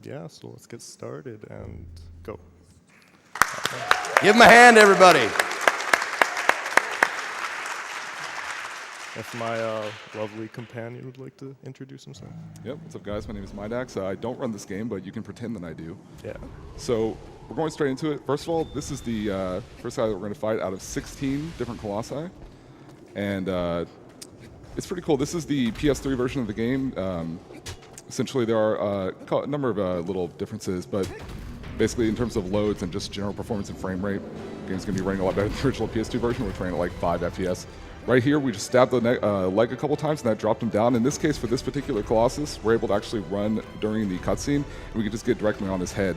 Yeah, so let's get started and go. Give him a hand, everybody. If my lovely companion would like to introduce himself. Yep, what's up guys, my name is Mydax. I don't run this game, but you can pretend that I do. Yeah. So, we're going straight into it. First of all, this is the first guy that we're going to fight out of 16 different Colossi. And it's pretty cool. This is the PS3 version of the game. Essentially, there are a number of little differences, but basically in terms of loads and just general performance and frame rate, the game's going to be running a lot better than the original PS2 version, which ran at like 5 FPS. Right here, we just stabbed the leg a couple times, and that dropped him down. In this case, for this particular Colossus, we're able to actually run during the cutscene, and we can just get directly on his head.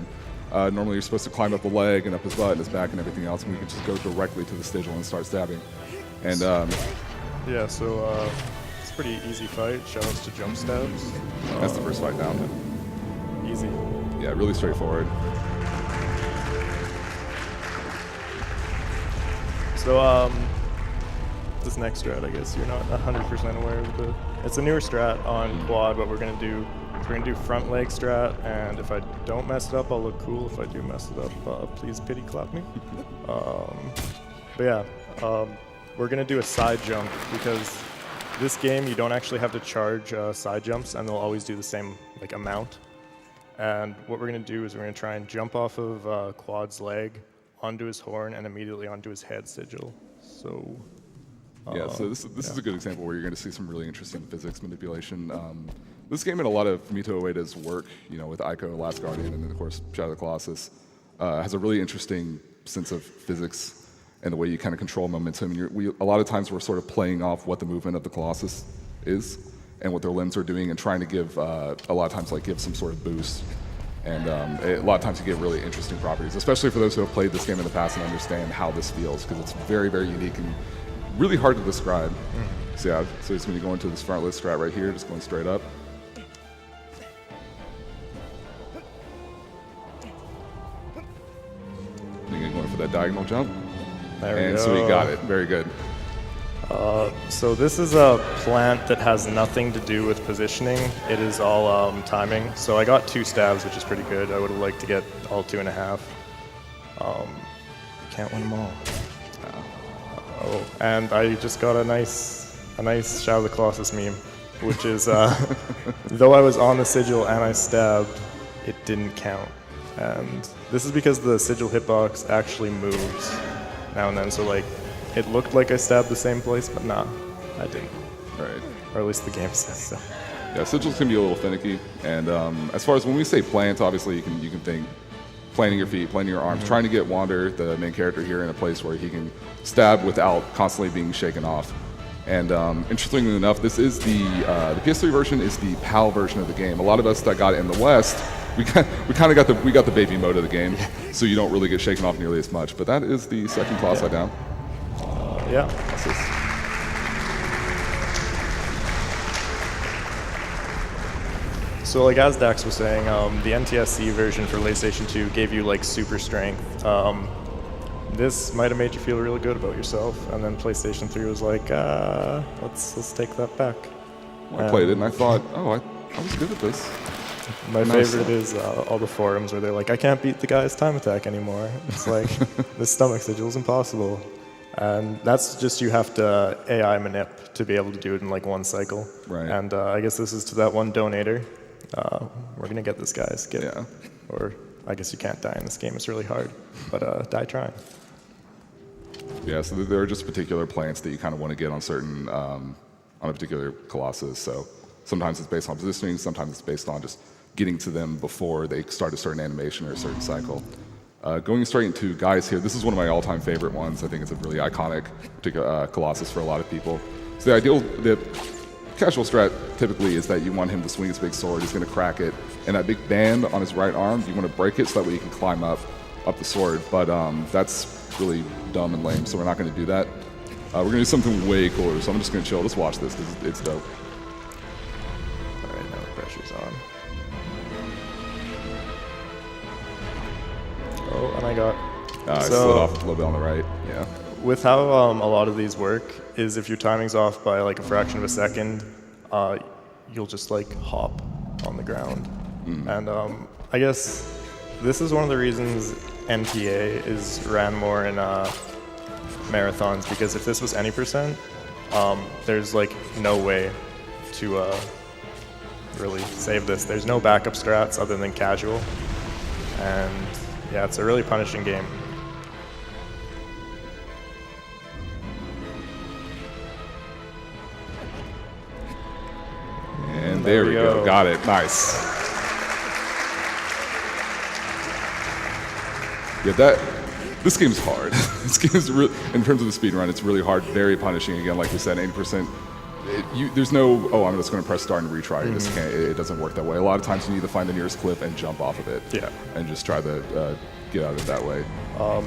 Normally, you're supposed to climb up the leg and up his butt and his back and everything else, and we can just go directly to the sigil and start stabbing. And yeah, so it's a pretty easy fight. Shoutouts to jump stabs. That's the first fight down. Easy. Yeah, really straightforward. So this next strat, I guess you're not 100% aware of the. It's a newer strat on quad. What we're gonna do is we're gonna do front leg strat, and if I don't mess it up, I'll look cool. If I do mess it up, please pity clap me. But yeah, we're gonna do a side jump because this game you don't actually have to charge side jumps, and they'll always do the same like amount. And what we're gonna do is we're gonna try and jump off of Quad's leg onto his horn and immediately onto his head sigil. So. Yeah, so this is a good example where you're going to see some really interesting physics manipulation. This game and a lot of Fumito Ueda's work, you know, with Ico, Last Guardian, and then of course Shadow of the Colossus, has a really interesting sense of physics and the way you kind of control momentum. And a lot of times we're sort of playing off what the movement of the Colossus is and what their limbs are doing, and trying to give a lot of times like give some sort of boost. And a lot of times you get really interesting properties, especially for those who have played this game in the past and understand how this feels, because it's very, very unique and really hard to describe. So yeah, so it's going to go into this front list strat right here, just going straight up. And going for that diagonal jump. There we and go. So we got it. Very good. So this is a plant that has nothing to do with positioning. It is all timing. So I got 2 stabs, which is pretty good. I would have liked to get all 2.5. Can't win them all. Oh, and I just got a nice Shadow of the Colossus meme, which is though I was on the sigil and I stabbed, it didn't count. And this is because the sigil hitbox actually moves now and then. So like, it looked like I stabbed the same place, but nah, I didn't. Right. Or at least the game says so. Yeah, sigils can be a little finicky. And as far as when we say plant, obviously you can think planting your feet, planting your arms, trying to get Wander, the main character here, in a place where he can stab without constantly being shaken off. And interestingly enough, this is the PS3 version is the PAL version of the game. A lot of us that got it in the West, we kind of got the baby mode of the game, so you don't really get shaken off nearly as much. But that is the second Colossi down. Yeah. So like as Dax was saying, the NTSC version for PlayStation 2 gave you like super strength. This might have made you feel really good about yourself, and then PlayStation 3 was like, let's take that back. I played it and I thought, oh, I was good at this. My favorite is all the forums where they're like, I can't beat the guy's time attack anymore. It's like, this stomach sigil is impossible. And that's just, you have to AI manip to be able to do it in like 1 cycle. Right. And I guess this is to that one donator. We're gonna get this, guys. Yeah. Or I guess you can't die in this game. It's really hard, but die trying. Yeah, so there are just particular plants that you kind of want to get on certain, on a particular Colossus. So sometimes it's based on positioning, sometimes it's based on just getting to them before they start a certain animation or a certain cycle. Going straight into guys here, this is one of my all-time favorite ones. I think it's a really iconic Colossus for a lot of people. So the casual strat typically is that you want him to swing his big sword, he's going to crack it, and that big band on his right arm, you want to break it so that way you can climb up the sword. But that's really dumb and lame, so we're not going to do that. We're going to do something way cooler, so I'm just going to chill. Let's watch this because it's dope. All right, now the pressure's on. Oh, and I got... I slid off a little bit on the right, yeah. With how a lot of these work is if your timing's off by like a fraction of a second, you'll just like hop on the ground. And I guess this is one of the reasons NPA is ran more in marathons, because if this was any percent, there's like no way to really save this. There's no backup strats other than casual, and yeah, it's a really punishing game. And there we go. Got it. Nice. Yeah, this game's hard. This game's really, in terms of the speed run, it's really hard, very punishing. Again, like we said, 80%. There's no, oh, I'm just going to press start and retry. You just can't, it doesn't work that way. A lot of times you need to find the nearest cliff and jump off of it. Yeah. And just try to get out of it that way.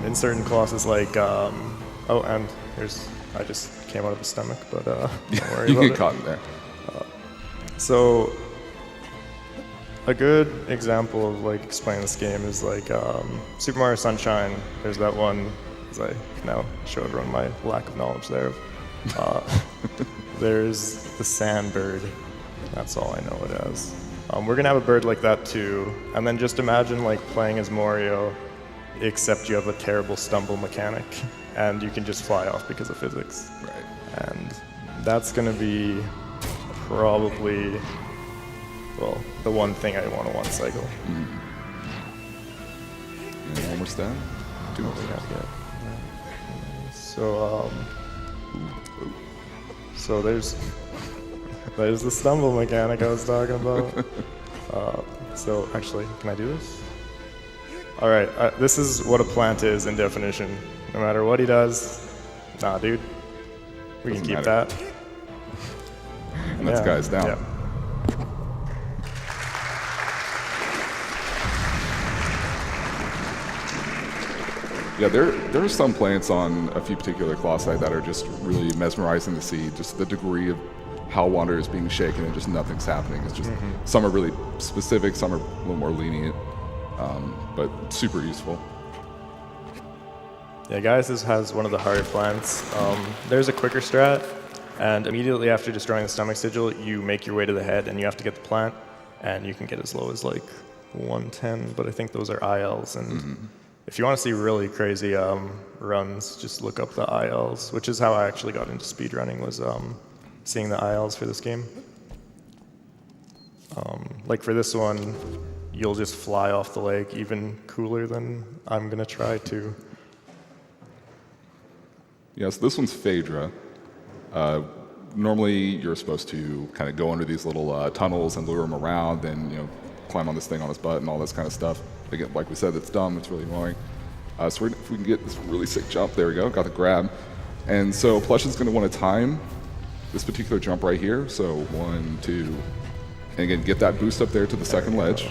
In certain Colossus, like, oh, and I just came out of the stomach, but don't worry You about get it. caught in there. So, a good example of like explaining this game is like Super Mario Sunshine. There's that one, as I now show everyone my lack of knowledge there. There's the sand bird. That's all I know it as. We're gonna have a bird like that too, and then just imagine like playing as Mario, except you have a terrible stumble mechanic, and you can just fly off because of physics. Right. And that's gonna be probably, well, the one thing I want to one cycle. And one more stab. Two more Yeah, stabs. yeah. So there's the stumble mechanic I was talking about. So actually, can I do this? All right, this is what a plant is in definition. No matter what he does, nah, dude, we Doesn't can keep matter. that. And that's guys down. Yeah. Yeah, there are some plants on a few particular Colossi that are just really mesmerizing to see, just the degree of how water is being shaken and just nothing's happening. It's just, some are really specific, some are a little more lenient, but super useful. Yeah, guys, this has one of the harder plants. There's a quicker strat, and immediately after destroying the stomach sigil, you make your way to the head, and you have to get the plant, and you can get as low as like 110, but I think those are ILs, and if you want to see really crazy runs, just look up the ILs, which is how I actually got into speedrunning, was seeing the ILs for this game. Like for this one, you'll just fly off the lake, even cooler than I'm gonna try to. Yeah, so this one's Phaedra. Normally, you're supposed to kind of go under these little tunnels and lure him around, and climb on this thing on his butt and all this kind of stuff. Again, like we said, it's dumb. It's really annoying. So if we can get this really sick jump, there we go. Got the grab, and so Plush is going to want to time this particular jump right here. So 1, 2, and again, get that boost up there to the second ledge.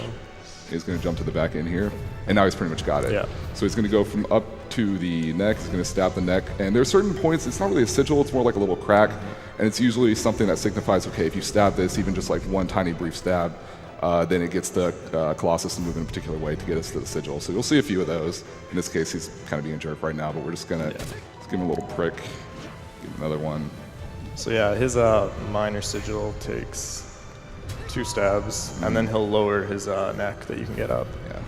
He's going to jump to the back end here, and now he's pretty much got it. Yeah. So he's going to go from up to the neck. He's going to stab the neck, and there's certain points. It's not really a sigil. It's more like a little crack, and it's usually something that signifies, okay, if you stab this, even just like one tiny brief stab, then it gets the Colossus to move in a particular way to get us to the sigil. So you'll see a few of those. In this case, he's kind of being a jerk right now, but we're just going to just give him a little prick, give him another one. So yeah, his minor sigil takes 2 stabs, and then he'll lower his neck that you can get up. Yeah.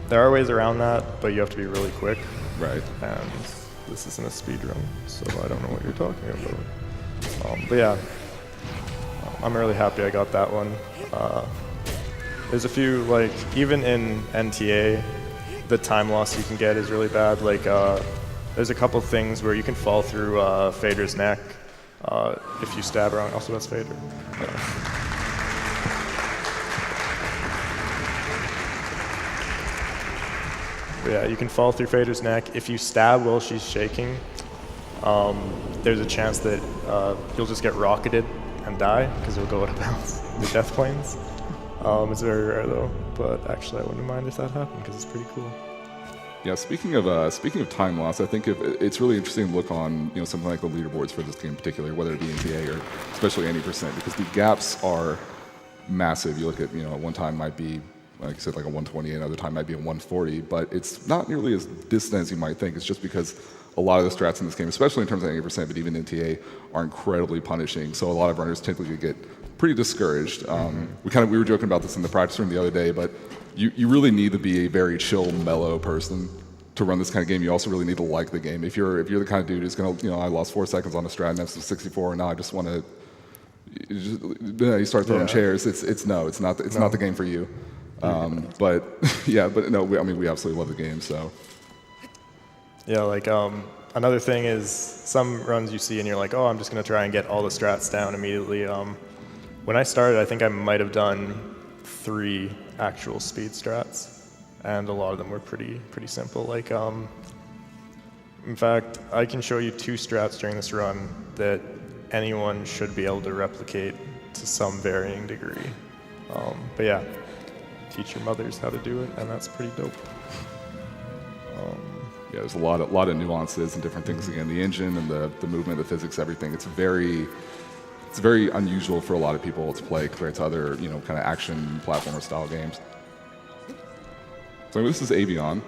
There are ways around that, but you have to be really quick. Right. And this isn't a speedrun, so I don't know what you're talking about. But yeah, I'm really happy I got that one. There's a few, like, even in NTA, the time loss you can get is really bad. Like, there's a couple things where you can fall through Phaedra's neck if you stab wrong. Also, that's Phaedra. But yeah, you can fall through Phaedra's neck. If you stab while she's shaking, there's a chance that you'll just get rocketed and die because you'll go out of bounds. The death planes. It's very rare though, but actually I wouldn't mind if that happened because it's pretty cool. Yeah, speaking of time loss, I think it's really interesting to look on something like the leaderboards for this game in particular, whether it be NTA or especially any percent, because the gaps are massive. You look at at one time might be, like you said, like a 120, another time might be a 140, but it's not nearly as distant as you might think. It's just because a lot of the strats in this game, especially in terms of 80%, but even NTA, are incredibly punishing. So a lot of runners typically get pretty discouraged. We were joking about this in the practice room the other day, but you really need to be a very chill, mellow person to run this kind of game. You also really need to like the game. If you're the kind of dude who's gonna, I lost 4 seconds on a strat and that's 64, and now I just want to. You start throwing chairs. It's not the game for you. But no, we absolutely love the game. So yeah, like another thing is some runs you see and you're like, oh, I'm just gonna try and get all the strats down immediately. When I started, I think I might have done 3 actual speed strats, and a lot of them were pretty simple. Like, in fact, I can show you 2 strats during this run that anyone should be able to replicate to some varying degree. But yeah, teach your mothers how to do it, and that's pretty dope. Yeah, there's a lot of nuances and different things. Again, the engine and the movement, the physics, everything. It's very unusual for a lot of people to play compared to other, kind of action platformer style games. So this is Avion,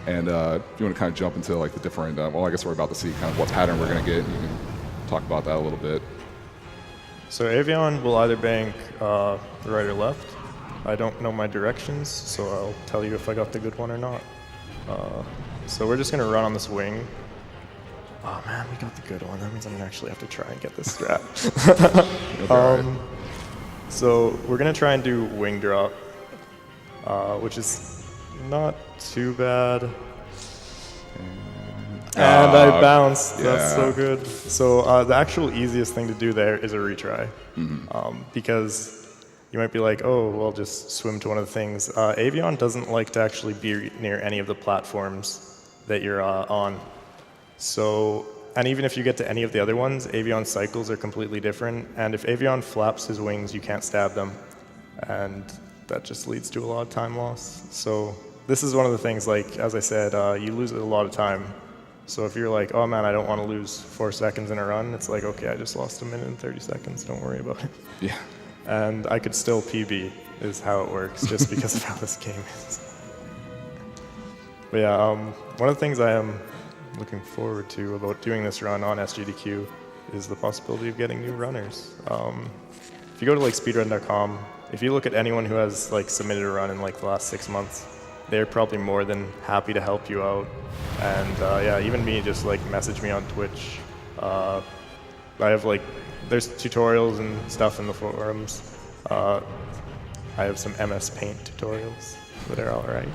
and if you want to kind of jump into like the different, I guess we're about to see kind of what pattern we're going to get. And you can talk about that a little bit. So Avion will either bank right or left. I don't know my directions, so I'll tell you if I got the good one or not. So we're just going to run on this wing. Oh man, we got the good one. That means I'm going to actually have to try and get this strat. So we're going to try and do wing drop, which is not too bad. And I bounced. That's so good. So the actual easiest thing to do there is a retry. Because you might be like, oh, well, just swim to one of the things. Avion doesn't like to actually be near any of the platforms that you're on. So, and even if you get to any of the other ones, Avion's cycles are completely different. And if Avion flaps his wings, you can't stab them. And that just leads to a lot of time loss. So this is one of the things, like, as I said, you lose a lot of time. So if you're like, oh man, I don't want to lose 4 seconds in a run, it's like, okay, I just lost 1 minute and 30 seconds, don't worry about it. Yeah. And I could still PB, is how it works, just because of how this game is. But yeah, one of the things I am looking forward to about doing this run on SGDQ is the possibility of getting new runners. If you go to like speedrun.com, if you look at anyone who has like submitted a run in like the last 6 months, they're probably more than happy to help you out. And yeah, even me, just like message me on Twitch. I have like, there's tutorials and stuff in the forums. I have some MS Paint tutorials that are all right.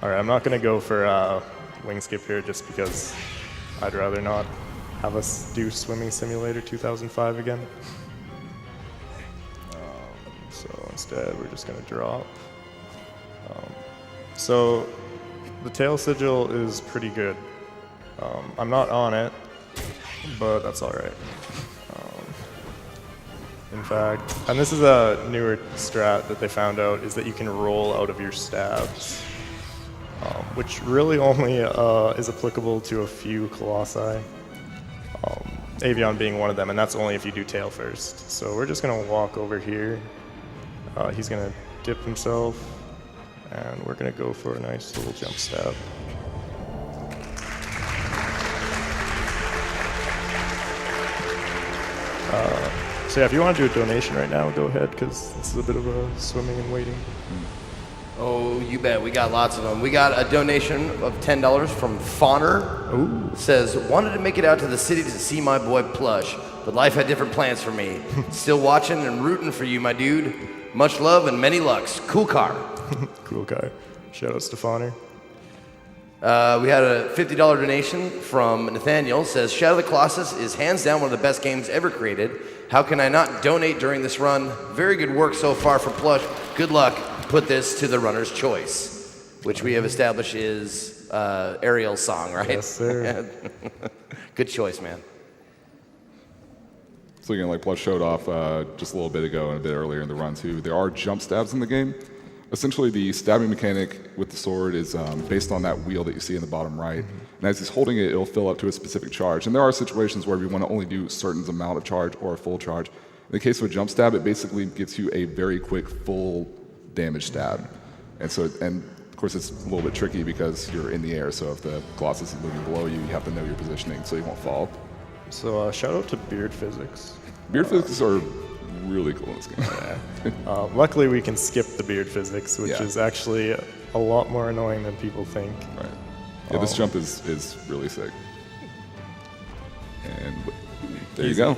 All right, I'm not going to go for wing skip here just because I'd rather not have us do Swimming Simulator 2005 again. So instead, we're just going to drop. So the tail sigil is pretty good. I'm not on it, but that's all right. In fact, and this is a newer strat that they found out, is that you can roll out of your stabs, which really only is applicable to a few Colossi, Avion being one of them, and that's only if you do tail first. So we're just going to walk over here. He's going to dip himself, and we're going to go for a nice little jump stab. So yeah, if you want to do a donation right now, go ahead, because this is a bit of a swimming and waiting. Oh, you bet. We got lots of them. We got a donation of $10 from Fawner. Ooh. Says, wanted to make it out to the city to see my boy Plush, but life had different plans for me. Still watching and rooting for you, my dude. Much love and many lucks. Cool car. Cool guy. Shout out to Stefani. We had a $50 donation from Nathaniel. Says, Shadow of the Colossus is hands down one of the best games ever created. How can I not donate during this run? Very good work so far for Plush. Good luck. Put this to the runner's choice, which we have established is Ariel's song, right? Yes, sir. Good choice, man. So again, like Plush showed off just a little bit ago and a bit earlier in the run too, there are jump stabs in the game. Essentially, the stabbing mechanic with the sword is based on that wheel that you see in the bottom right. And as he's holding it, it'll fill up to a specific charge. And there are situations where we want to only do a certain amount of charge or a full charge. In the case of a jump stab, it basically gives you a very quick full damage stab. And so, and of course, it's a little bit tricky because you're in the air. So if the Colossus is moving below you, you have to know your positioning so you won't fall. So shout out to Beard Physics. Beard physics are really cool in this game. Luckily, we can skip the beard physics, which Yeah. is actually a lot more annoying than people think. Right. Yeah, this jump is really sick. And there you go.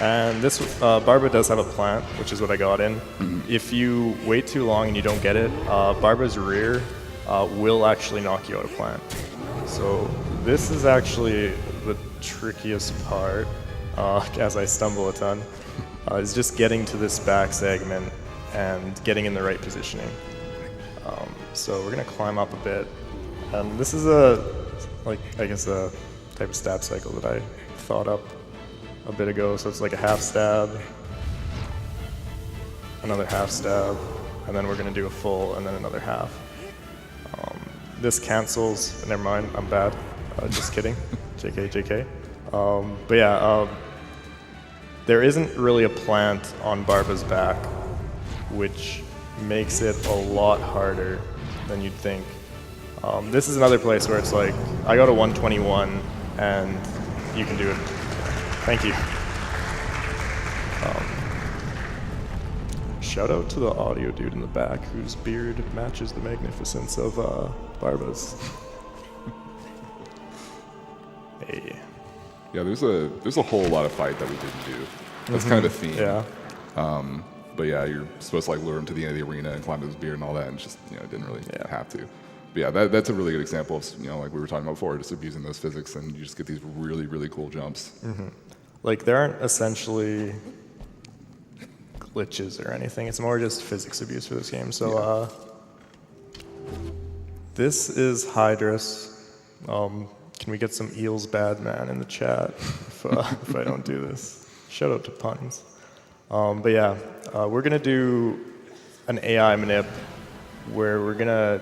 And this Barba does have a plant, which is what I got in. If you wait too long and you don't get it, Barba's rear will actually knock you out of plant. So this is actually the trickiest part, as I stumble a ton, is just getting to this back segment and getting in the right positioning. So we're gonna climb up a bit. And this is a type of stab cycle that I thought up a bit ago. So it's like a half stab, another half stab, and then we're gonna do a full and then another half. This cancels, never mind, I'm bad. Just kidding, JK, JK. But yeah, there isn't really a plant on Barba's back, which makes it a lot harder than you'd think. This is another place where it's like, I got a 121 and you can do it. Thank you. Shout out to the audio dude in the back whose beard matches the magnificence of Barba's. Hey. Yeah, there's a whole lot of fight that we didn't do. That's kind of a theme. Yeah. But yeah, you're supposed to like lure him to the end of the arena and climb his beard and all that, and just it didn't really have to. But yeah, that's a really good example of like we were talking about before, just abusing those physics, and you just get these really really cool jumps. Like there aren't essentially glitches or anything. It's more just physics abuse for this game. So this is Hydrus. Can we get some Eels Bad Man in the chat if I don't do this? Shout out to puns. But yeah, we're gonna do an AI manip where we're gonna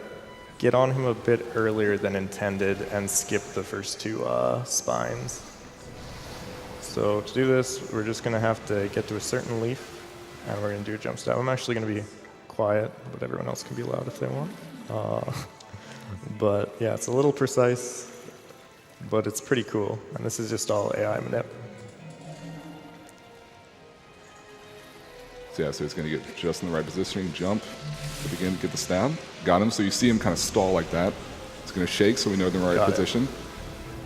get on him a bit earlier than intended and skip the first two spines. So to do this, we're just gonna have to get to a certain leaf and we're gonna do a jump stab. I'm actually gonna be quiet, but everyone else can be loud if they want. But yeah, it's a little precise, but it's pretty cool. And this is just all AI manip. So yeah, so it's gonna get just in the right positioning, jump, to begin to get the stab. Got him, so you see him kind of stall like that. It's gonna shake so we know they're in the right position.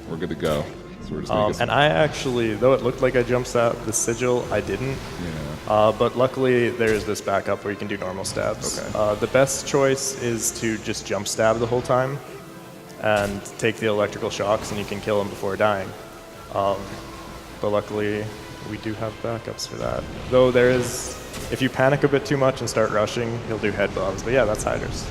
We're good to go. So we're just gonna get And I actually, though it looked like I jump stabbed the sigil, I didn't. Yeah. But luckily there's this backup where you can do normal stabs. Okay. The best choice is to just jump stab the whole time and take the electrical shocks and you can kill him before dying. But luckily we do have backups for that. Though there is, if you panic a bit too much and start rushing, he'll do head bobs. But yeah, that's Hydrus.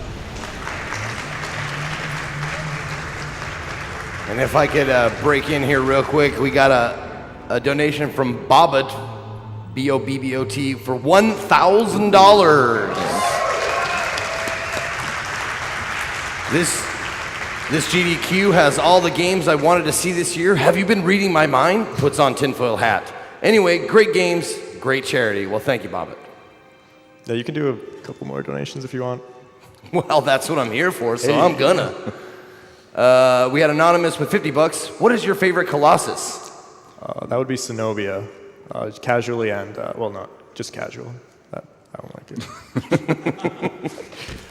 And if I could break in here real quick, we got a donation from Bobbot, B-O-B-B-O-T, for $1,000. This GDQ has all the games I wanted to see this year. Have you been reading my mind? Puts on tinfoil hat. Anyway, great games, great charity. Well, thank you, Bobbit. Yeah, you can do a couple more donations if you want. Well, that's what I'm here for, so I'm gonna. We had Anonymous with $50. What is your favorite Colossus? That would be Zenobia. Casually and, well, not just casual. I don't like it.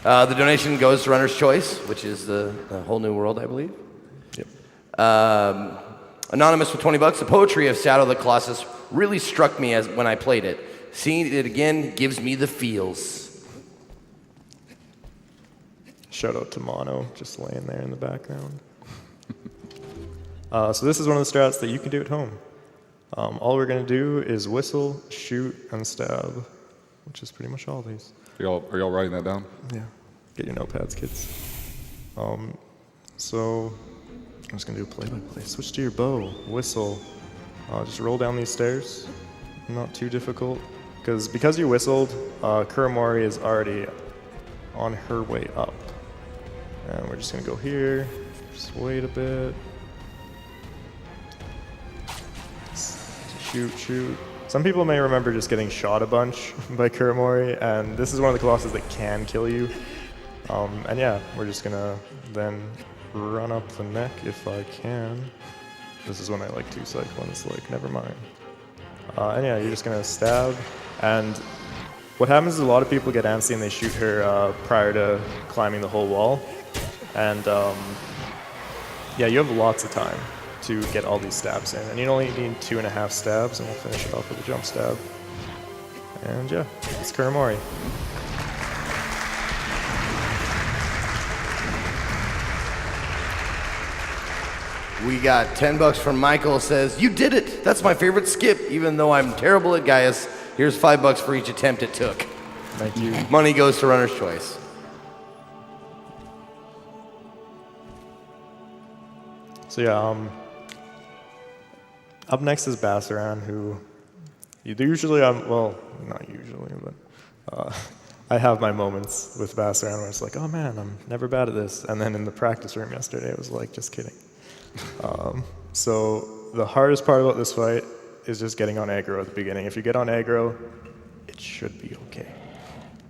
The donation goes to Runner's Choice, which is the whole new world, I believe. Yep. Anonymous with $20. The poetry of Shadow of the Colossus really struck me as when I played it. Seeing it again gives me the feels. Shout out to Mono, just laying there in the background. So this is one of the strats that you can do at home. All we're going to do is whistle, shoot, and stab, which is pretty much all these. Are y'all writing that down? Yeah. Get your notepads, kids. So I'm just going to do a play-by-play. Switch to your bow, whistle. Just roll down these stairs. Not too difficult. Because you whistled, Kuramori is already on her way up. And we're just going to go here. Just wait a bit. Shoot, shoot. Some people may remember just getting shot a bunch by Kuramori, and this is one of the Colossus that can kill you. And yeah, we're just gonna then run up the neck if I can. This is when I like to cycle, and it's like, never mind. And yeah, you're just gonna stab, and what happens is a lot of people get antsy and they shoot her prior to climbing the whole wall, and yeah, you have lots of time to get all these stabs in, and you only need 2.5 stabs, and we'll finish it off with a jump stab. And yeah, it's Kuramori. We got $10 from Michael. Says, "You did it. That's my favorite skip. Even though I'm terrible at Gaius, here's $5 for each attempt it took." Thank you. Money goes to Runner's Choice. So yeah, up next is Bassaran, who usually well, not usually, but I have my moments with Bassaran where it's like, oh man, I'm never bad at this. And then in the practice room yesterday, I was like, just kidding. So the hardest part about this fight is just getting on aggro at the beginning. If you get on aggro, it should be okay.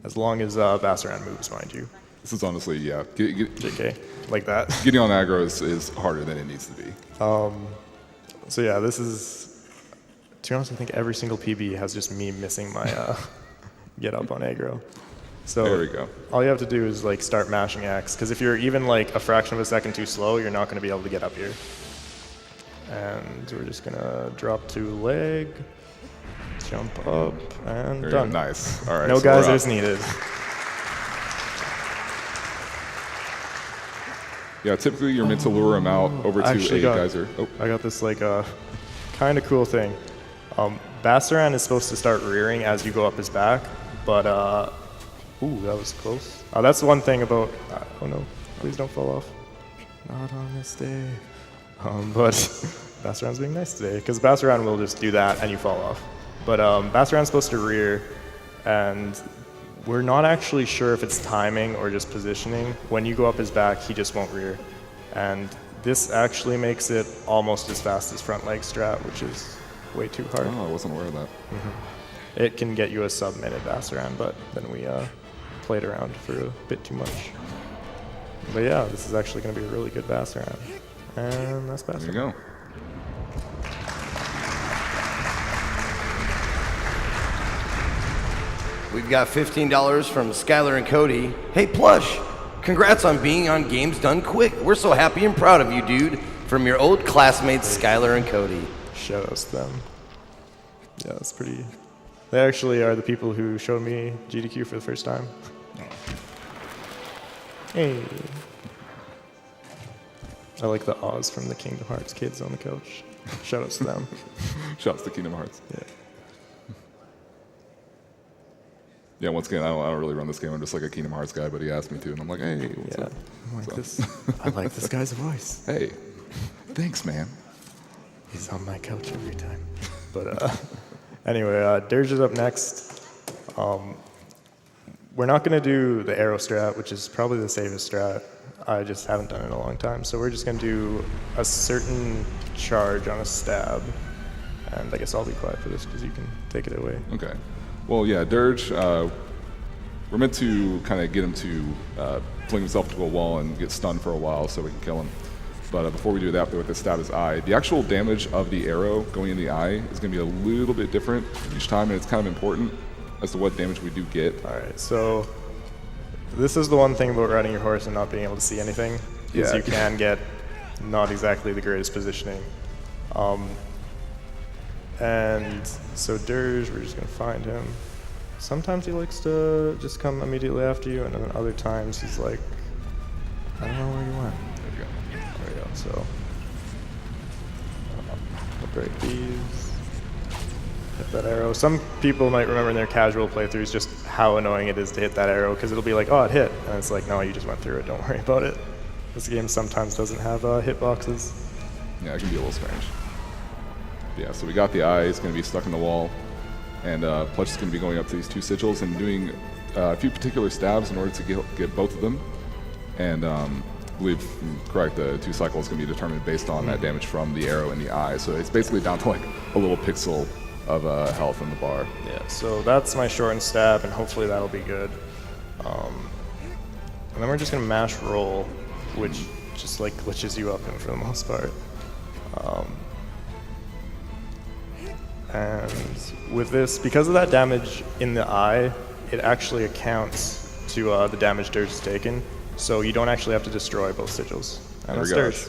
As long as Bassaran moves, mind you. This is honestly, yeah. JK, like that. Getting on aggro is harder than it needs to be. So yeah, this is, to be honest, I think every single PB has just me missing my get up on aggro. So there we go. All you have to do is like start mashing X, because if you're even like a fraction of a second too slow, you're not going to be able to get up here. And we're just going to drop to leg, jump up, and There done. Nice. All right. No so geysers needed. Yeah, typically you're meant to lure them out over to a geyser. Oh, I got this like kind of cool thing. Bassaran is supposed to start rearing as you go up his back, but ooh, that was close. That's one thing about, oh no, please don't fall off. Not on this day. But Bassaran's being nice today, because Bassaran will just do that and you fall off. But Bassaran's supposed to rear, and we're not actually sure if it's timing or just positioning. When you go up his back, he just won't rear. And this actually makes it almost as fast as front leg strat, which is way too hard. oh, I wasn't aware of that. It can get you a sub-minute Bassaran, but then we played around for a bit too much. But yeah, this is actually going to be a really good Bassaran. And that's Bassaran. There you go. We've got $15 from Skylar and Cody. Hey, Plush, congrats on being on Games Done Quick. We're so happy and proud of you, dude. From your old classmates, Skylar and Cody. Shout outs to them. Yeah, that's pretty. They actually are the people who showed me GDQ for the first time. Hey. I like the Oz from the Kingdom Hearts kids on the couch. Shout outs to them. Shouts to Kingdom Hearts. Yeah. Yeah, once again, I don't really run this game. I'm just like a Kingdom Hearts guy, but he asked me to, and I'm like, hey, what's Yeah. up? I like this guy's voice. Hey, thanks, man. He's on my couch every time. But anyway, Dirge is up next. We're not going to do the arrow strat, which is probably the safest strat. I just haven't done it in a long time. So we're just going to do a certain charge on a stab. And I guess I'll be quiet for this because you can take it away. Okay. Well, yeah, Dirge, we're meant to kind of get him to fling himself to a wall and get stunned for a while so we can kill him. But before we do that, with the stab his eye, the actual damage of the arrow going in the eye is going to be a little bit different each time, and it's kind of important as to what damage we do get. All right, so this is the one thing about riding your horse and not being able to see anything, is Yeah. you can get not exactly the greatest positioning. And so Dirge, we're just going to find him. Sometimes he likes to just come immediately after you, and then other times he's like, I don't know where you went. There we go. There we go, so we'll break these. Hit that arrow. Some people might remember in their casual playthroughs just how annoying it is to hit that arrow, because it'll be like, oh, it hit. And it's like, no, you just went through it, don't worry about it. This game sometimes doesn't have hitboxes. Yeah, it can be a little strange. Yeah, so we got the eye. It's going to be stuck in the wall. And Plush is going to be going up to these two sigils and doing a few particular stabs in order to get both of them. And I believe, correct, the 2 cycles can be determined based on that damage from the arrow in the eye. So it's basically down to like a little pixel of health in the bar. Yeah, so that's my shortened stab, and hopefully that'll be good. And then we're just going to mash roll, which just like glitches you up in for the most part. And with this, because of that damage in the eye, it actually accounts to the damage Dirge has taken, so you don't actually have to destroy both sigils. And that's Dirge.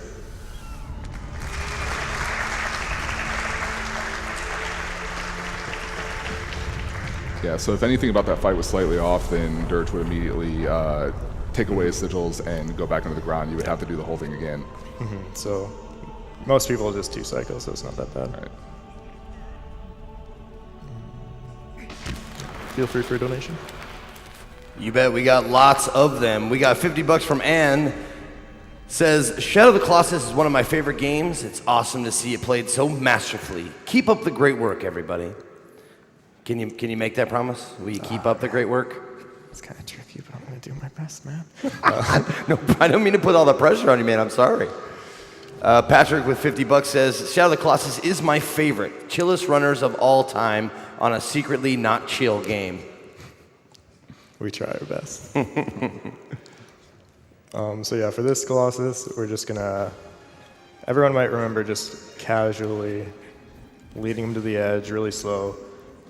Yeah, so if anything about that fight was slightly off, then Dirge would immediately take away his sigils and go back into the ground. You would have to do the whole thing again. So most people are just 2 cycles, so it's not that bad. All right. Feel free for a donation. You bet. We got lots of them. We got $50 from Ann. Says, Shadow of the Colossus is one of my favorite games. It's awesome to see it played so masterfully. Keep up the great work, everybody. Can you make that promise? Will you keep up the great work? It's kind of tricky, but I'm going to do my best, man. No, I don't mean to put all the pressure on you, man. I'm sorry. Patrick with $50 says, Shadow of the Colossus is my favorite. Chillest runners of all time on a secretly not chill game. We try our best. So yeah, for this Colossus, we're just gonna, everyone might remember just casually leading him to the edge, really slow.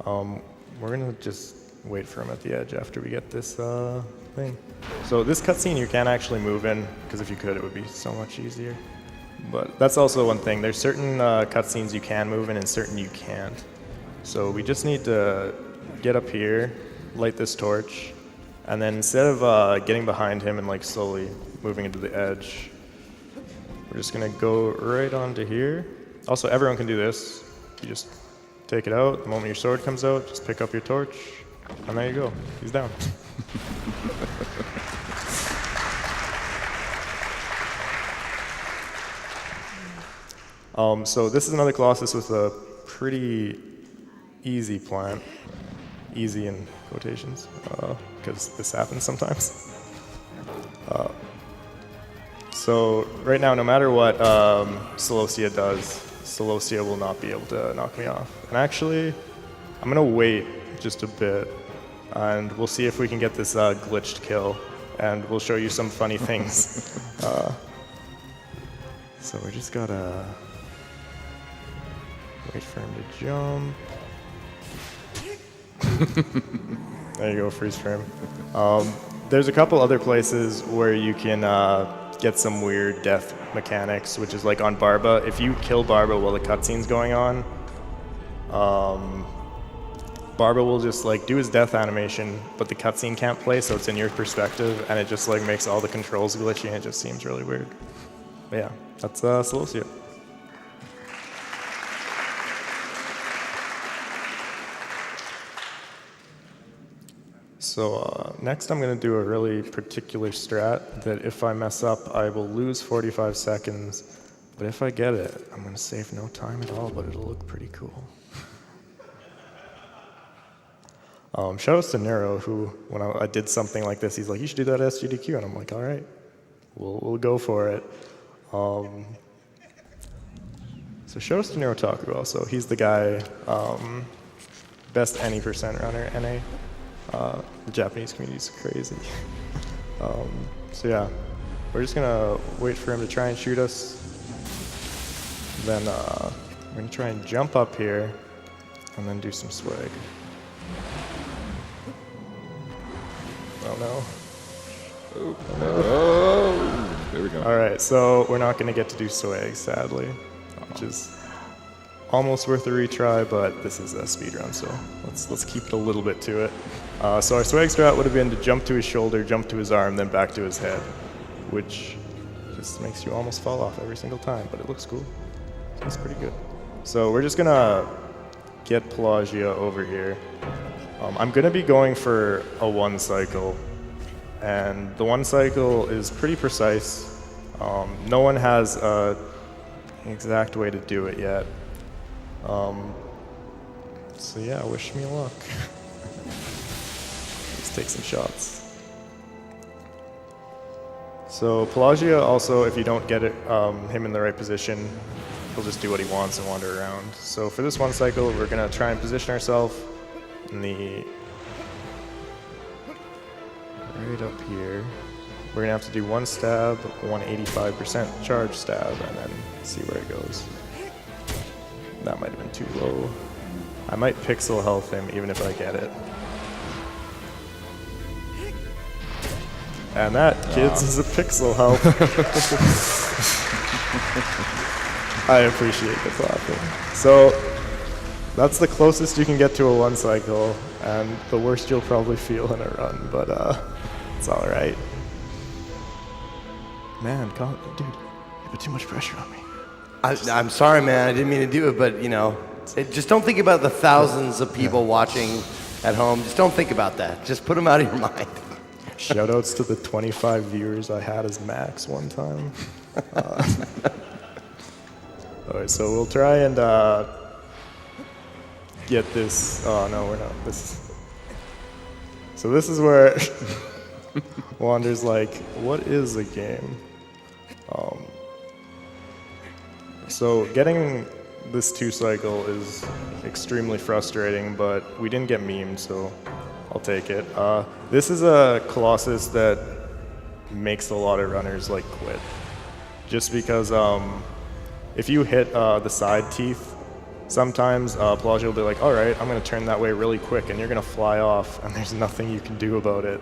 We're gonna just wait for him at the edge after we get this thing. So this cutscene you can actually move in, because if you could, it would be so much easier. But that's also one thing. There's certain cutscenes you can move in and certain you can't. So we just need to get up here, light this torch, and then instead of getting behind him and like slowly moving into the edge, we're just gonna go right onto here. Also, everyone can do this. You just take it out. The moment your sword comes out, just pick up your torch, and there you go. He's down. So this is another Colossus with a pretty easy plant. Easy in quotations, because this happens sometimes. So right now, no matter what Celosia does, Celosia will not be able to knock me off. And actually, I'm gonna wait just a bit, and we'll see if we can get this glitched kill, and we'll show you some funny things. So we just gotta wait for him to jump. There you go, freeze frame. There's a couple other places where you can get some weird death mechanics, which is like on Barba. If you kill Barba while the cutscene's going on, Barba will just like do his death animation, but the cutscene can't play, so it's in your perspective, and it just like makes all the controls glitchy, and it just seems really weird. But yeah, that's Celosia. So next I'm going to do a really particular strat that if I mess up, I will lose 45 seconds. But if I get it, I'm going to save no time at all, but it'll look pretty cool. Shout outs to Nero, who, when I did something like this, he's like, you should do that SGDQ. And I'm like, all right, we'll go for it. So shout outs to Nero Taku also. He's the guy, best any percent runner, NA. The Japanese community is crazy. So yeah, we're just gonna wait for him to try and shoot us. Then we're gonna try and jump up here and then do some swag. Oh no. Oh, oh, there we go. All right, so we're not gonna get to do swag, sadly, which is almost worth a retry, but this is a speedrun, so let's keep it a little bit to it. So our swag strat would have been to jump to his shoulder, jump to his arm, then back to his head, which just makes you almost fall off every single time, but it looks cool. It's pretty good. So we're just gonna get Pelagia over here. I'm gonna be going for a 1 cycle, and the 1 cycle is pretty precise. No one has an exact way to do it yet. So yeah, wish me luck. Let's take some shots. So Pelagia also, if you don't get it, him in the right position, he'll just do what he wants and wander around. So for this 1 cycle, we're gonna try and position ourselves in the right up here. we're gonna have to do 1 stab, 185% charge stab, and then see where it goes. That might have been too low. I might pixel health him even if I get it. And that, kids, is a pixel health. I appreciate the clapping. So that's the closest you can get to a 1 cycle, and the worst you'll probably feel in a run, but it's all right. Man, dude, you put too much pressure on me. I'm sorry, man. I didn't mean to do it, but you know, just don't think about the thousands of people watching at home. Just don't think about that. Just put them out of your mind. Shoutouts to the 25 viewers I had as max one time. All right, so we'll try and get this. Oh no, we're not. So this is where Wander's like, what is a game? So getting this 2 cycle is extremely frustrating, but we didn't get memed, so I'll take it. This is a Colossus that makes a lot of runners like quit. Just because if you hit the side teeth, sometimes Pelagio will be like, all right, I'm gonna turn that way really quick and you're gonna fly off and there's nothing you can do about it.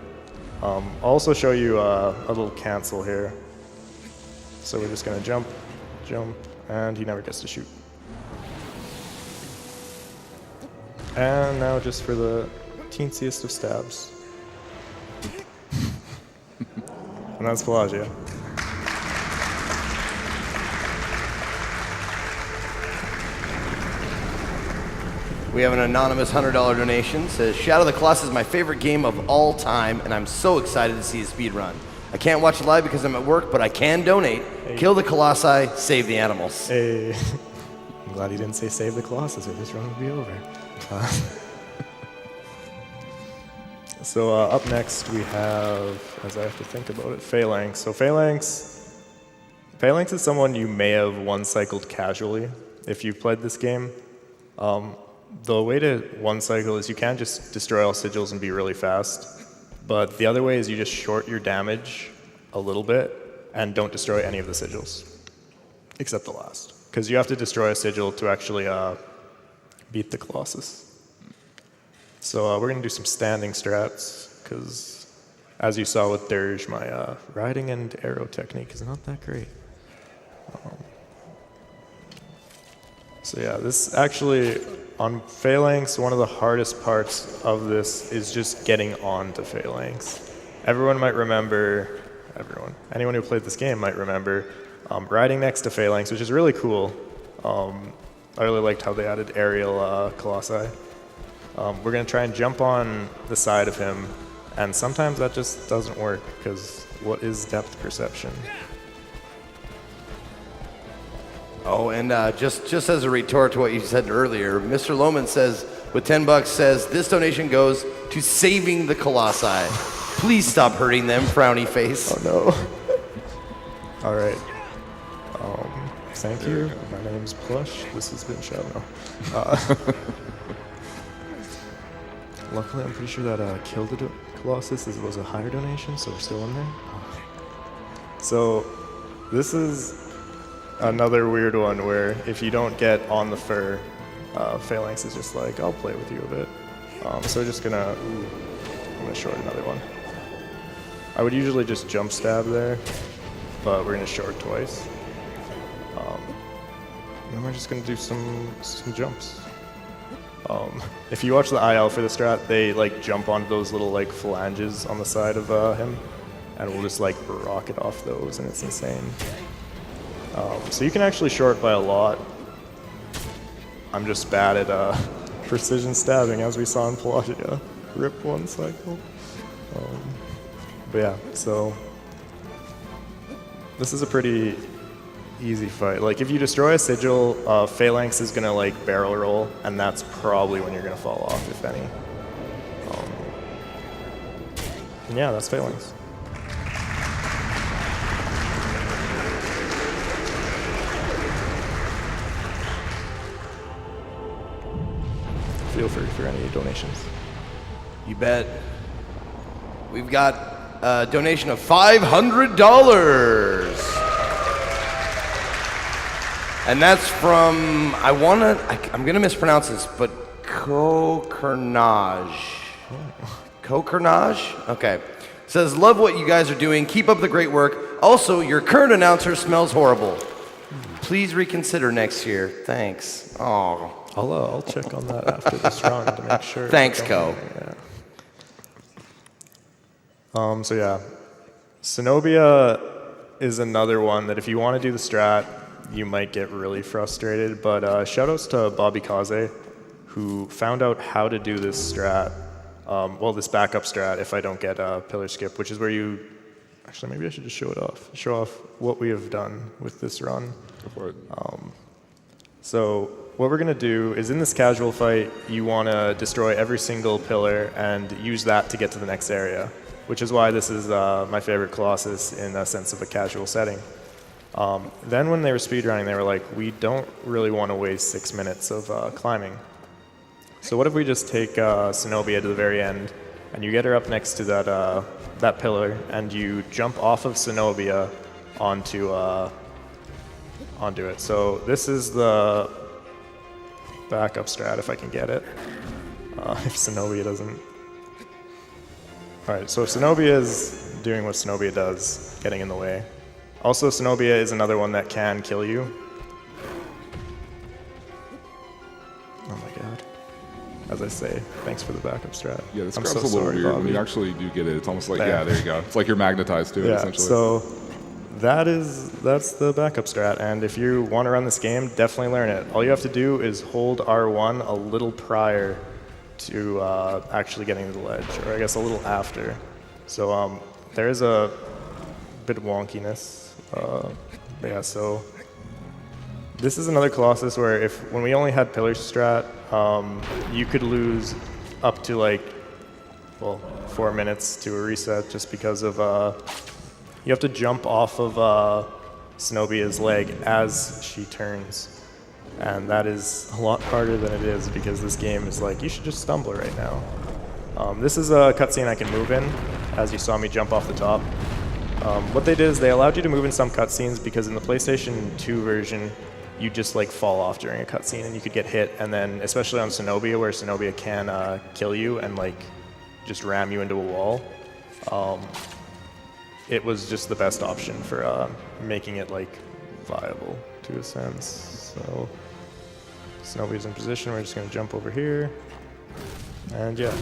I'll also show you a little cancel here. So we're just gonna jump, and he never gets to shoot. And now just for the teensiest of stabs. And that's Pelagio. We have an anonymous $100 donation. Says, Shadow of the Colossus is my favorite game of all time, and I'm so excited to see a speed run. I can't watch it live because I'm at work, but I can donate. Hey. Kill the Colossi, save the animals. Hey, I'm glad you didn't say save the Colossus or this run would be over. So up next we have, as I have to think about it, Phalanx. So Phalanx is someone you may have 1 cycled casually if you've played this game. The way to 1 cycle is you can just destroy all sigils and be really fast. But the other way is you just short your damage a little bit and don't destroy any of the sigils, except the last. Because you have to destroy a sigil to actually beat the Colossus. So we're going to do some standing strats, because as you saw with Dirge, my riding and arrow technique is not that great. So yeah, this actually, on Phalanx, one of the hardest parts of this is just getting on to Phalanx. Anyone who played this game might remember riding next to Phalanx, which is really cool. I really liked how they added aerial Colossi. We're going to try and jump on the side of him, and sometimes that just doesn't work, because what is depth perception? Oh, and just as a retort to what you said earlier, Mr. Lohman says, with $10, says, this donation goes to saving the Colossi. Please stop hurting them, frowny face. Oh no. All right. Thank you. My name's Plush. This has been Shadow. Luckily, I'm pretty sure that Kill the Colossus was a higher donation, so we're still in there. So this is another weird one where if you don't get on the fur, Phalanx is just like, I'll play with you a bit. So we're just I'm gonna short another one. I would usually just jump stab there, but we're gonna short twice. And then we're just gonna do some jumps. If you watch the IL for the strat, they like jump onto those little like phalanges on the side of him, and we'll just like rocket off those, and it's insane. So you can actually short by a lot. I'm just bad at precision stabbing, as we saw in Pelagio. Rip 1 cycle. But yeah, so this is a pretty easy fight. Like if you destroy a sigil, Phalanx is gonna like barrel roll, and that's probably when you're gonna fall off, if any. And yeah, that's Phalanx. Feel free for any donations. You bet. We've got a donation of $500. And that's from, I'm going to mispronounce this, but Kokernage. Kokernage? Okay. Says, love what you guys are doing. Keep up the great work. Also, your current announcer smells horrible. Please reconsider next year. Thanks. Oh. I'll check on that after this run to make sure. Thanks, Co. Yeah. So yeah, Zenobia is another one that if you want to do the strat, you might get really frustrated. But shoutouts to Bobby Kaze, who found out how to do this strat. Well, this backup strat if I don't get a pillar skip, which is where you. Actually, maybe I should just show it off. Show off what we have done with this run. Go for it. So what we're going to do is in this casual fight, you want to destroy every single pillar and use that to get to the next area, which is why this is my favorite Colossus in a sense of a casual setting. Then when they were speedrunning, they were like, we don't really want to waste 6 minutes of climbing. So what if we just take Zenobia to the very end, and you get her up next to that pillar, and you jump off of Zenobia onto it. So this is the backup strat, if I can get it. If Zenobia doesn't. All right, so Zenobia is doing what Zenobia does, getting in the way. Also, Zenobia is another one that can kill you. Oh my god. As I say, thanks for the backup strat. Yeah, this I'm grab's so a little sorry, weird. Bobby. When you actually do get it, it's almost like, There. yeah, there you go. It's like you're magnetized to it, Yeah, essentially. so that's the backup strat, and if you want to run this game, definitely learn it. All you have to do is hold R1 a little prior to actually getting to the ledge, or I guess a little after. So there is a bit of wonkiness. Yeah, so this is another Colossus where when we only had pillar strat, you could lose up to 4 minutes to a reset just because of you have to jump off of Zenobia's leg as she turns. And that is a lot harder than it is because this game is like, you should just stumble right now. This is a cutscene I can move in, as you saw me jump off the top. What they did is they allowed you to move in some cutscenes because in the PlayStation 2 version, you just fall off during a cutscene and you could get hit. And then, especially on Zenobia, where Zenobia can kill you and just ram you into a wall, it was just the best option for making it viable to a sense. So Zenobia's in position. We're just going to jump over here, and yeah.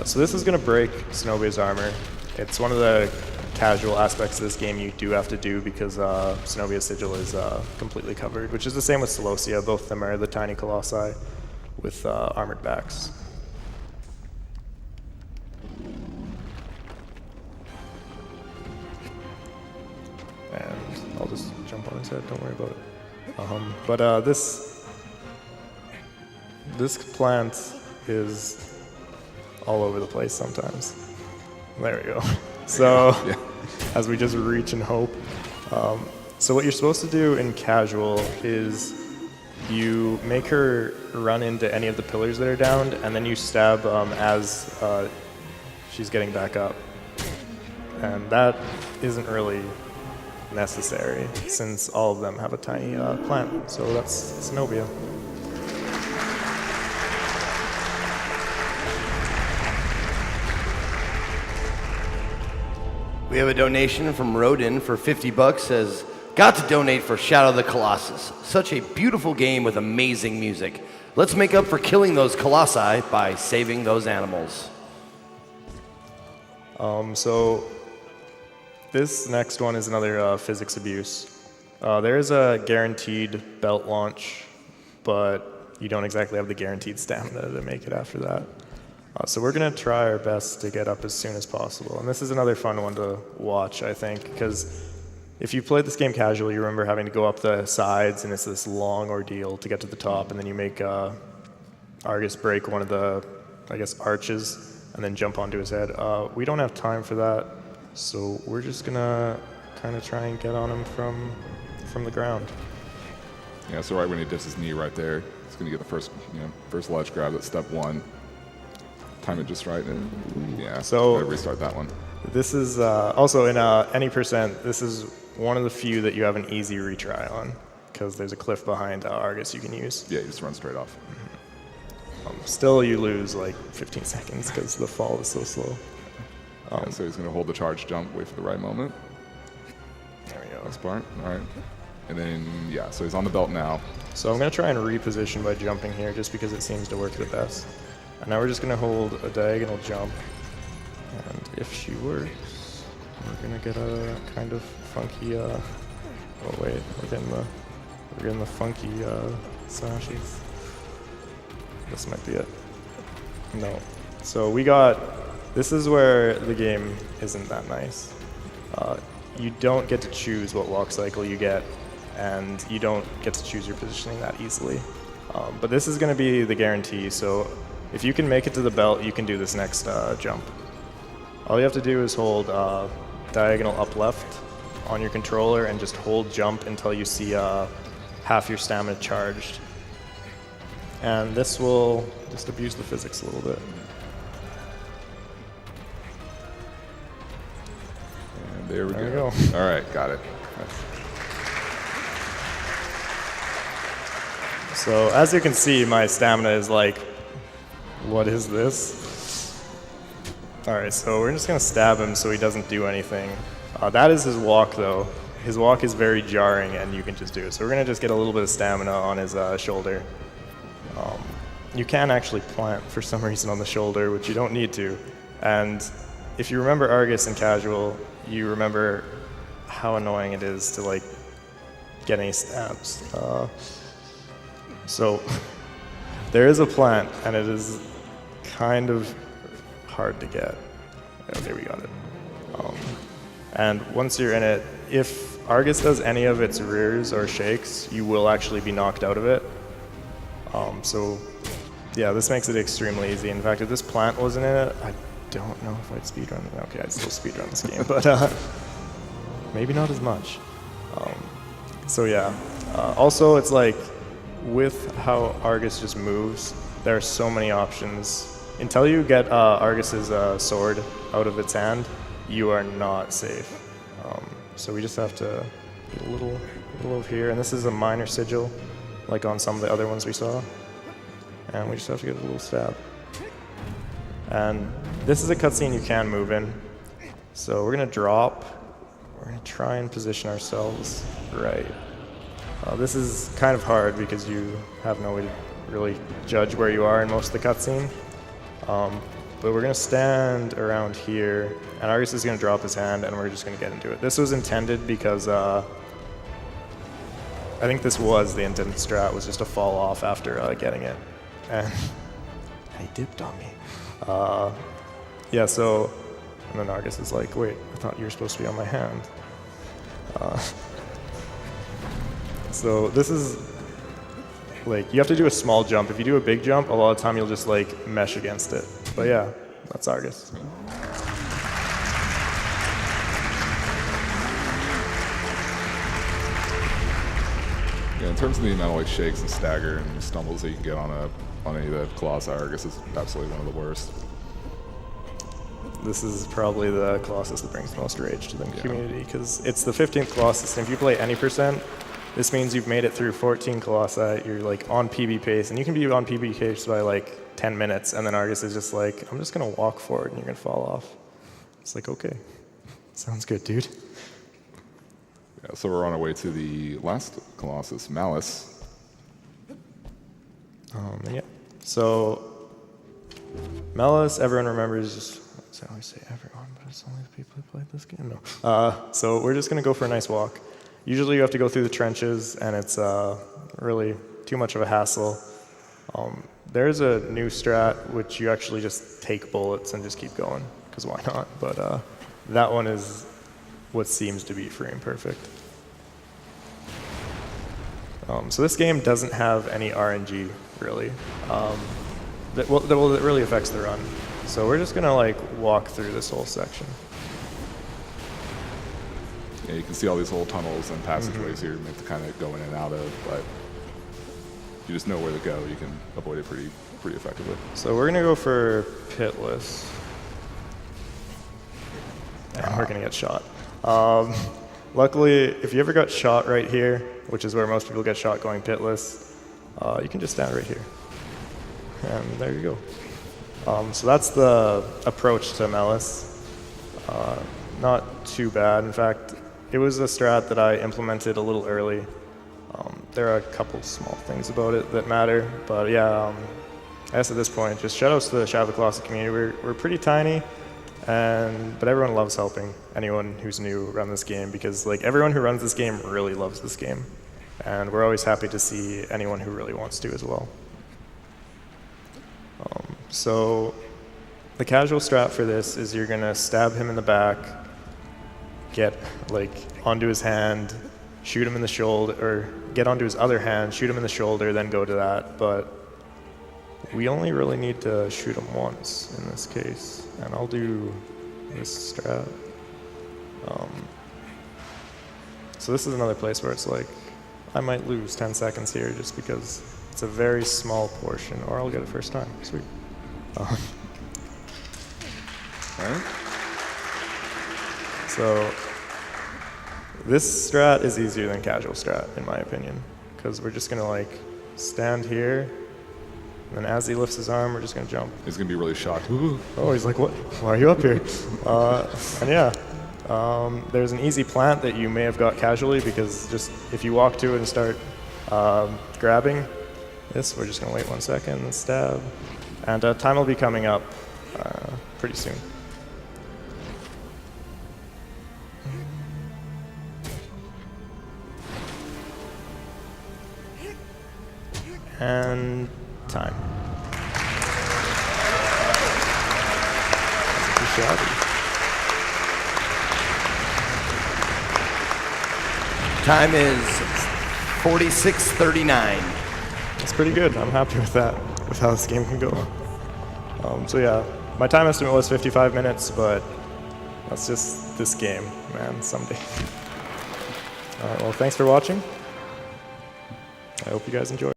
So this is going to break Zenobia's armor. It's one of the casual aspects of this game you do have to do because Zenobia's sigil is completely covered, which is the same with Celosia. Both of them are the tiny colossi with armored backs. And I'll just jump on his head, don't worry about it. But this plant is all over the place sometimes. There we go. So, Yeah. as we just reach and hope. So what you're supposed to do in casual is you make her run into any of the pillars that are downed, and then you stab as she's getting back up. And that isn't really necessary, since all of them have a tiny plant. So that's Zenobia. We have a donation from Rodin for $50. Says, got to donate for Shadow of the Colossus. Such a beautiful game with amazing music. Let's make up for killing those colossi by saving those animals. So this next one is another physics abuse. There is a guaranteed belt launch, but you don't exactly have the guaranteed stamina to make it after that. So we're going to try our best to get up as soon as possible. And this is another fun one to watch, I think, because if you played this game casually, you remember having to go up the sides, and it's this long ordeal to get to the top, and then you make Argus break one of the, I guess, arches, and then jump onto his head. We don't have time for that, so we're just going to kind of try and get on him from the ground. Yeah, so right when he dips his knee right there, he's going to get the first ledge grab at step one. time it just right. And, yeah, So- gotta restart that one. This is also in any percent, this is one of the few that you have an easy retry on, because there's a cliff behind Argus you can use. Yeah, you just run straight off. Still, you lose like 15 seconds because the fall is so slow. Yeah, so he's going to hold the charge jump, wait for the right moment. There we go. Next part, all right. And then, yeah, so he's on the belt now. So I'm going to try and reposition by jumping here just because it seems to work the best. And now we're just going to hold a diagonal jump. And if she works, we're going to get a kind of funky, oh wait, we're getting the funky slashes. This might be it. No. So we got, this is where the game isn't that nice. You don't get to choose what walk cycle you get, and you don't get to choose your positioning that easily. But this is going to be the guarantee, so if you can make it to the belt, you can do this next jump. All you have to do is hold diagonal up left on your controller and just hold jump until you see half your stamina charged. And this will just abuse the physics a little bit. And there we There go. we go. All right, got it. So as you can see, my stamina is like, what is this? All right, so we're just gonna stab him so he doesn't do anything. That is his walk though. His walk is very jarring and you can just do it. So we're gonna just get a little bit of stamina on his shoulder. You can actually plant for some reason on the shoulder, which you don't need to. And if you remember Argus in casual, you remember how annoying it is to like get any stabs. So there is a plant, and it is kind of hard to get. Okay, we got it. And once you're in it, if Argus does any of its rears or shakes, you will actually be knocked out of it. So yeah, this makes it extremely easy. In fact, if this plant wasn't in it, I don't know if I'd speedrun it. Okay, I'd still speedrun this game, but maybe not as much. So yeah, also it's like, with how Argus just moves, there are so many options. Until you get Argus's sword out of its hand, you are not safe. So we just have to get a little over here, and this is a minor sigil, like on some of the other ones we saw. And we just have to get a little stab. And this is a cutscene you can move in. So we're gonna drop. We're gonna try and position ourselves right. This is kind of hard because you have no way to really judge where you are in most of the cutscene. But we're gonna stand around here, and Argus is gonna drop his hand, and we're just gonna get into it. This was intended because I think this was the intended strat, was just to fall off after getting it. And he dipped on me. Yeah, so, and then Argus is like, wait, I thought you were supposed to be on my hand. So this is, like, you have to do a small jump. If you do a big jump, a lot of time you'll just like mesh against it. But yeah, that's Argus. Yeah, in terms of the amount of like shakes and stagger and stumbles that you can get on any of the Colossus, Argus is absolutely one of the worst. This is probably the Colossus that brings the most rage to the community, because it's the 15th Colossus, and if you play any percent, this means you've made it through 14 Colossi, you're like on PB pace, and you can be on PB pace by like 10 minutes, and then Argus is just like, I'm just gonna walk forward and you're gonna fall off. It's like, okay, sounds good, dude. Yeah, so we're on our way to the last Colossus, Malice. Yeah, so Malice, everyone remembers, I always say everyone, but it's only the people who played this game, no. So we're just gonna go for a nice walk. Usually you have to go through the trenches, and it's really too much of a hassle. There's a new strat, which you actually just take bullets and just keep going, because why not? But that one is what seems to be frame perfect. So this game doesn't have any RNG, really. That really affects the run. So we're just gonna like walk through this whole section. Yeah, you can see all these little tunnels and passageways here you have to kind of go in and out of, but if you just know where to go, you can avoid it pretty pretty effectively. So we're gonna go for pitless. And we're gonna get shot. Luckily, if you ever got shot right here, which is where most people get shot going pitless, you can just stand right here. And there you go. So that's the approach to Melis. Not too bad. In fact, it was a strat that I implemented a little early. There are a couple small things about it that matter, but yeah, I guess at this point, just shoutouts to the Shadow of the Colossus community. We're pretty tiny, but everyone loves helping anyone who's new around this game, because like everyone who runs this game really loves this game, and we're always happy to see anyone who really wants to as well. So the casual strat for this is you're gonna stab him in the back, get like onto his hand, shoot him in the shoulder, or get onto his other hand, shoot him in the shoulder, then go to that. But we only really need to shoot him once in this case, and I'll do this strat. So this is another place where it's like, I might lose 10 seconds here just because it's a very small portion, or I'll get it first time. Sweet. All right. So this strat is easier than casual strat, in my opinion, because we're just gonna like stand here, and then as he lifts his arm, we're just gonna jump. He's gonna be really shocked. Oh, he's like, what? Why are you up here? And yeah, there's an easy plant that you may have got casually, because just if you walk to it and start grabbing this, we're just gonna wait 1 second and stab. And time will be coming up pretty soon. And time. Time is 46:39. That's pretty good. I'm happy with that, with how this game can go. So yeah, my time estimate was 55 minutes, but that's just this game, man, someday. All right, well, thanks for watching. I hope you guys enjoy.